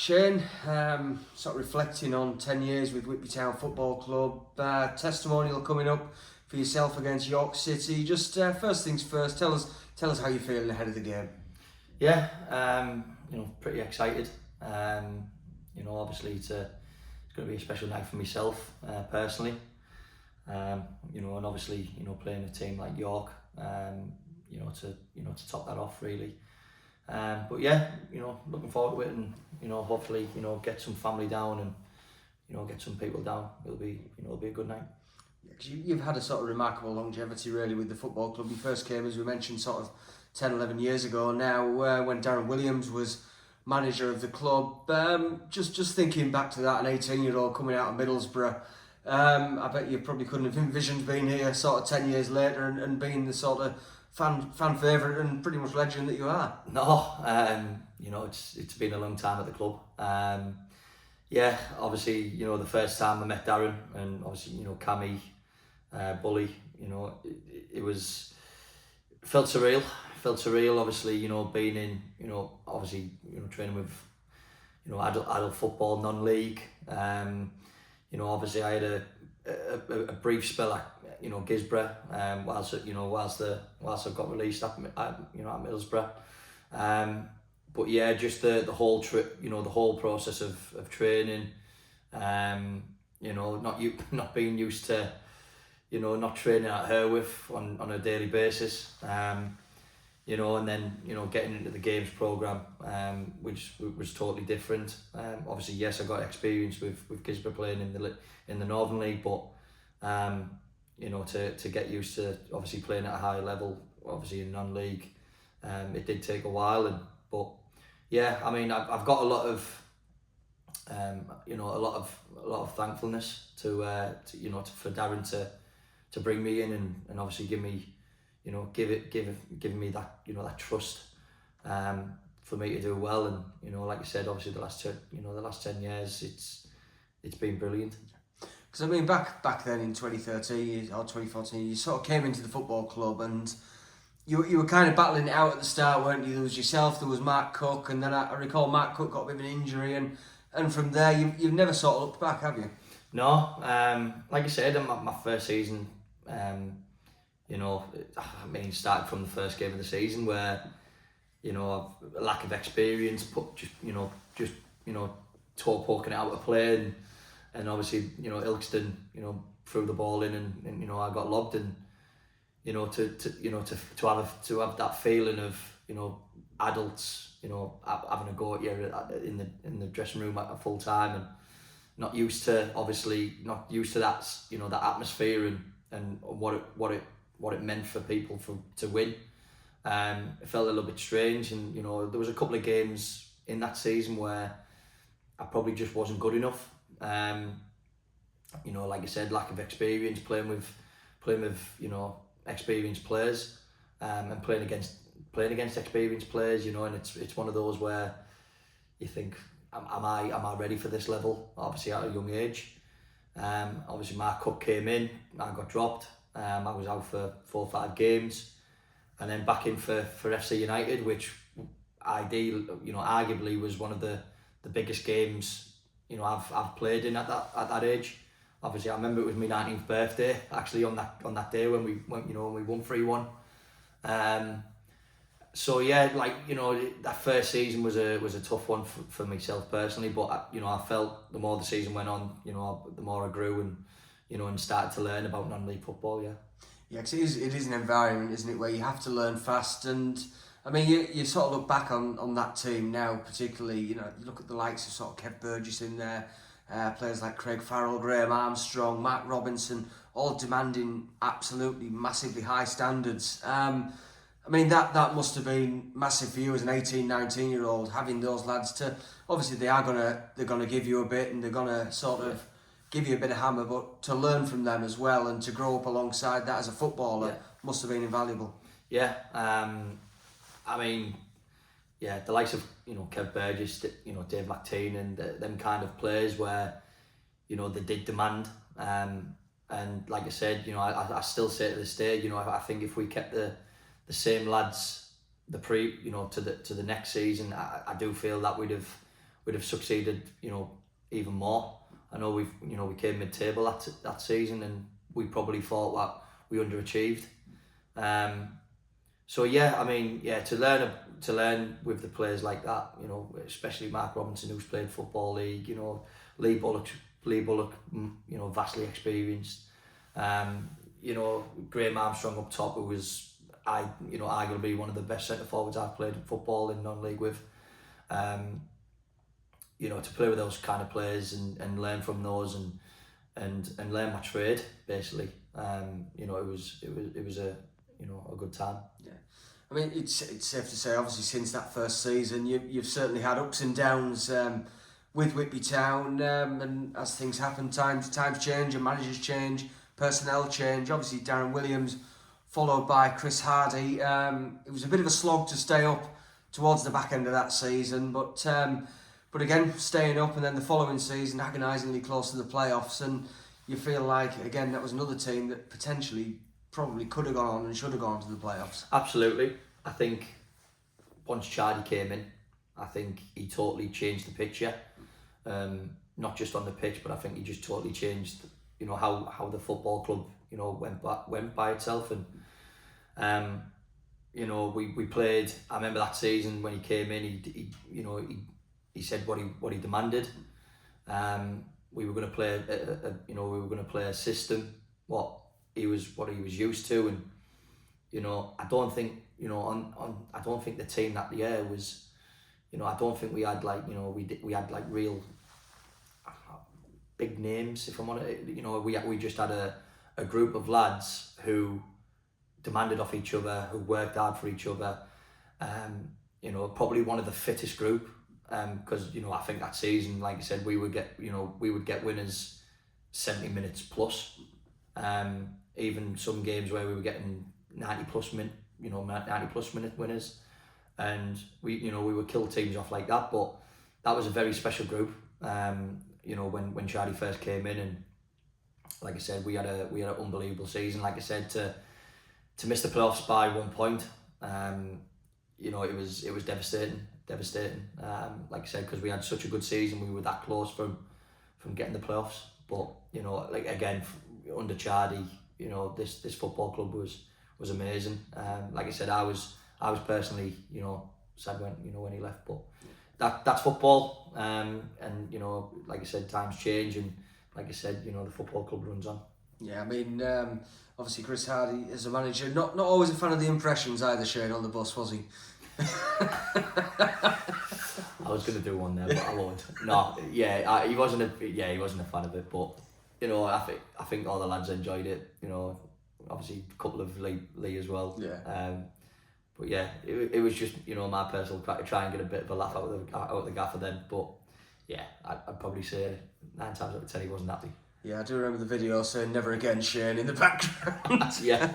Shane, sort of reflecting on 10 years with Whitby Town Football Club, testimonial coming up for yourself against York City. Just first things first, tell us how you're feeling ahead of the game. Yeah, pretty excited. Obviously it's going to be a special night for myself personally. And obviously playing a team like York, to top that off really. But yeah, looking forward to it, and hopefully get some family down and get some people down. It'll be a good night. Yeah, 'cause you've had a sort of remarkable longevity really with the football club. You first came, as we mentioned, sort of 10, 11 years ago now, when Darren Williams was manager of the club. Just thinking back to that, an 18-year-old coming out of Middlesbrough, I bet you probably couldn't have envisioned being here sort of 10 years later and being the sort of fan favourite and pretty much legend that you are. No, it's been a long time at the club. Obviously, the first time I met Darren, and obviously, Cammy, Bully, it felt surreal. Obviously, being in, obviously, training with, adult football, non-league. Obviously I had a brief spell at, Gisborough, whilst I got released at Middlesbrough. But yeah, just the whole trip, the whole process of training, not being used to, not training at Herwith on a daily basis, and then, getting into the games programme, which was totally different. Obviously, yes, I got experience with Gisborough playing in the Northern League, but, to get used to obviously playing at a higher level, obviously in non-league, it did take a while, but yeah, I mean, I've got a lot of, a lot of thankfulness for Darren to bring me in and obviously give me, giving me that, that trust, for me to do well. And like you said, obviously the last 10 years, it's been brilliant. Because I mean, back then in 2013 or 2014, you sort of came into the football club and you were kind of battling it out at the start, weren't you? There was yourself, there was Mark Cook, and then I recall Mark Cook got a bit of an injury, and from there you've never sort of looked back, have you? No, like I said, my first season, started from the first game of the season where, a lack of experience, poking it out of play, and obviously, Ilkeston, threw the ball in, and I got lobbed, and to have that feeling of, adults, having a go at you in the dressing room at full time, and not used to that, that atmosphere and what it meant for people to win. It felt a little bit strange, and there was a couple of games in that season where I probably just wasn't good enough. Like I said, lack of experience, playing with experienced players, and playing against experienced players, and it's one of those where you think, am I ready for this level? Obviously at a young age. Obviously Mark Cook came in, I got dropped. I was out for 4 or 5 games, and then back in for FC United, which arguably was one of the biggest games I've played in at that age. Obviously I remember it was my 19th birthday actually on that day when we went, when we won 3-1. So yeah, that first season was a tough one for myself personally, but I felt the more the season went on, the more I grew and started to learn about non-league football. Yeah, because it is an environment, isn't it, where you have to learn fast. And I mean, you sort of look back on that team now, particularly, you look at the likes of sort of Kev Burgess in there, players like Craig Farrell, Graham Armstrong, Mark Robinson, all demanding absolutely massively high standards. I mean, that must have been massive for you as an 18, 19-year-old, having those lads to, obviously they're gonna give you a bit, and they're gonna sort of give you a bit of hammer, but to learn from them as well and to grow up alongside that as a footballer must have been invaluable. Yeah, I mean, yeah, the likes of, Kev Burgess, Dave McTean, and them kind of players where, they did demand, and like I said, I still say to this day, I think if we kept the same lads to the next season, I do feel that we'd have we'd have succeeded, even more. I know we came mid-table that season, and we probably thought that we underachieved. So yeah, I mean, yeah, to learn with the players like that, especially Mark Robinson, who's played Football League, Lee Bullock, vastly experienced. Graham Armstrong up top, who was arguably one of the best centre forwards I've played in football in non-league with. To play with those kind of players and learn from those and learn my trade basically. It was a good time. Yeah, I mean it's safe to say, obviously since that first season, you've certainly had ups and downs with Whitby Town, and as things happen, times change and managers change, personnel change. Obviously Darren Williams, followed by Chris Hardy. It was a bit of a slog to stay up towards the back end of that season, but again, staying up, and then the following season, agonisingly close to the playoffs, and you feel like, again, that was another team that potentially probably could have gone on and should have gone to the playoffs. Absolutely. I think once Charlie came in, I think he totally changed the picture. Not just on the pitch, but I think he just totally changed, how the football club, went by itself. And we played. I remember that season when he came in. He said what he demanded. We were going to play a system what he was used to, and I don't think I don't think the team that year was, I don't think we had we had real big names, if I'm honest. We just had a group of lads who demanded off each other, who worked hard for each other. Probably one of the fittest group. Because I think that season, like I said, we would get winners 70 minutes plus. Even some games where we were getting 90 plus minute winners, and we would kill teams off like that. But that was a very special group. When Charlie first came in, and like I said, we had an unbelievable season. Like I said, to miss the playoffs by 1 point, it was devastating. Like I said, because we had such a good season, we were that close from getting the playoffs. But again, under Chardy, this football club was amazing. Like I said, I was personally sad when he left, but that's football. And like I said, times change, and like I said, the football club runs on. Yeah, I mean, obviously Chris Hardy as a manager, not always a fan of the impressions either, Shane, on the bus, was he? I was going to do one there, but I won't. No, he wasn't a fan of it, but I think all the lads enjoyed it. Obviously a couple of Lee as well. Yeah. But yeah, it was just my personal try and get a bit of a laugh out of the gaffer then. But yeah, I'd probably say 9 times out of 10 he wasn't happy. Yeah, I do remember the video saying "Never again, Shane" in the background. Yeah.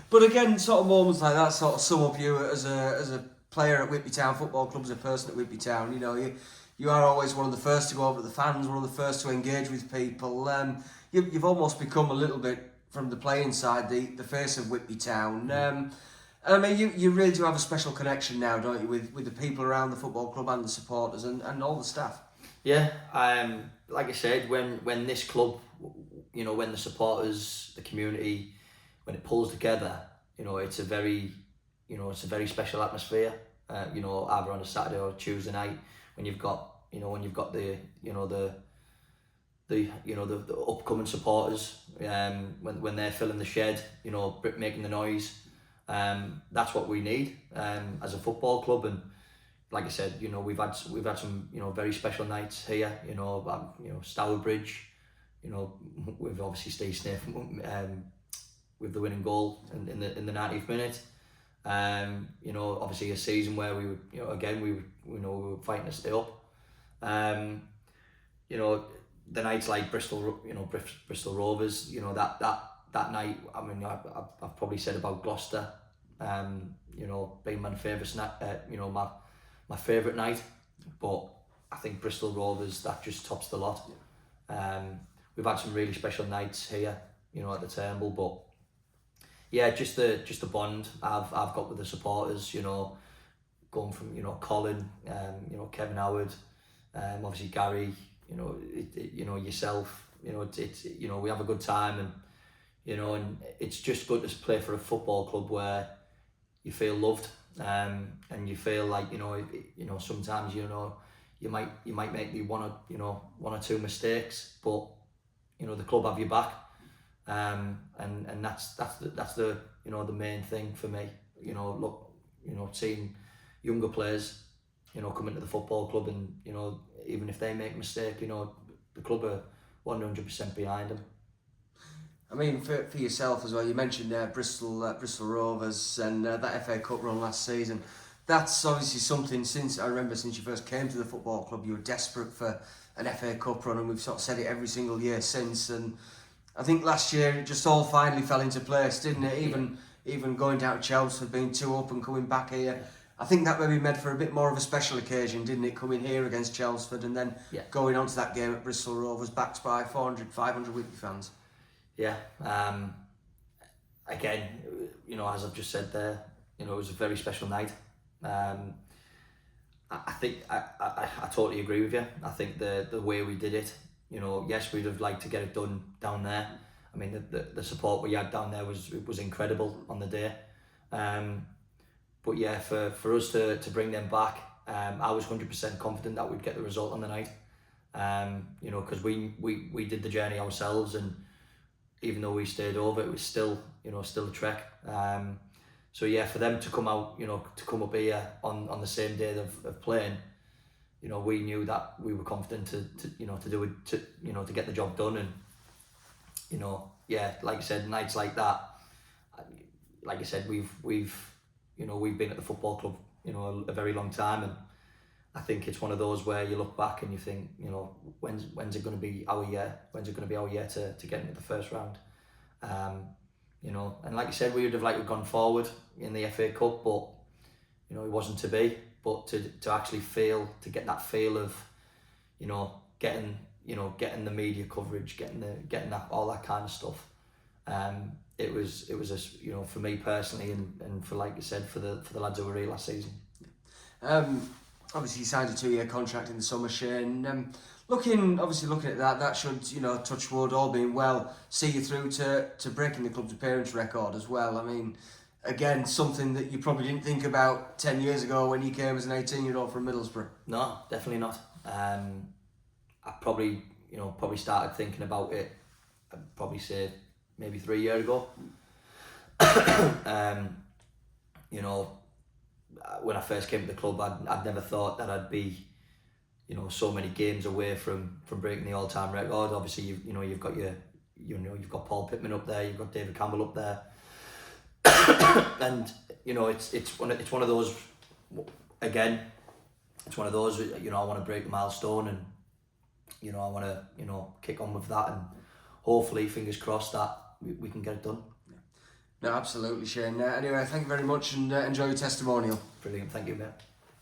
But again, sort of moments like that sort of sum up you as a player at Whitby Town Football Club, as a person at Whitby Town. You are always one of the first to go over to the fans, one of the first to engage with people. You've almost become a little bit, from the playing side, the face of Whitby Town. And I mean, you really do have a special connection now, don't you, with the people around the football club and the supporters and all the staff. Yeah, like I said, when this club, when the supporters, the community, when it pulls together, it's a very special atmosphere. Either on a Saturday or a Tuesday night, when you've got the upcoming supporters, when they're filling the shed, making the noise. That's what we need as a football club. And like I said, we've had some very special nights here. Stourbridge, with obviously Steve Smith with the winning goal in the 90th minute. Obviously a season where we were fighting to stay up. The nights like Bristol Rovers, that night. I mean, I've probably said about Gloucester, being my favourite night, my favourite night, but I think Bristol Rovers, that just tops the lot. We've had some really special nights here, at the Turnbull, but yeah, just the bond I've got with the supporters, going from Colin, Kevin Howard, Obviously Gary, yourself, it's we have a good time, and it's just good to play for a football club where you feel loved, and you feel like sometimes you might make one or two mistakes, but the club have your back, and that's the the main thing for me. Seeing younger players come into the football club, and even if they make a mistake, the club are 100% behind them. I mean, for yourself as well, you mentioned Bristol Rovers and that FA Cup run last season. That's obviously something, since you first came to the football club, you were desperate for an FA Cup run, and we've sort of said it every single year since. And I think last year it just all finally fell into place, didn't it? Even going down to Chelmsford, being 2-up and coming back here. I think that maybe made for a bit more of a special occasion, didn't it? Coming here against Chelmsford and then going on to that game at Bristol Rovers, backed by 400, 500 Whitby fans. Yeah. Again, as I've just said there, it was a very special night. I think I totally agree with you. I think the way we did it, yes, we'd have liked to get it done down there. I mean, the support we had down there was incredible on the day. But yeah, for us to bring them back, I was 100% confident that we'd get the result on the night. Because we did the journey ourselves, and even though we stayed over, it was still a trek. So yeah, for them to come out, to come up here on the same day of playing, we knew that we were confident to do it, to get the job done. And like I said, nights like that, like I said, we've been at the football club a very long time, and I think it's one of those where you look back and you think, when's it going to be our year? When's it going to be our year to get into the first round? And like you said, we would have liked to have gone forward in the FA Cup, but it wasn't to be. But to actually to get that feel of, getting the media coverage, getting that, all that kind of stuff. It was for me personally, and for, like you said, for the lads who were here last season. Obviously you signed a 2-year contract in the summer, Shane. Looking at that should, touch wood, all being well, see you through to breaking the club's appearance record as well. I mean, again, something that you probably didn't think about 10 years ago when you came as an 18-year-old from Middlesbrough. No, definitely not. I probably started thinking about it, I'd probably say maybe 3 years ago. When I first came to the club, I'd never thought that I'd be, so many games away from breaking the all-time record. Obviously, you've got Paul Pittman up there, you've got David Campbell up there, and it's one of those. Again, it's one of those. I want to break the milestone, and I want to kick on with that, and hopefully, fingers crossed, that we can get it done. No, absolutely, Shane. Anyway, thank you very much, and enjoy your testimonial. Brilliant, thank you, mate.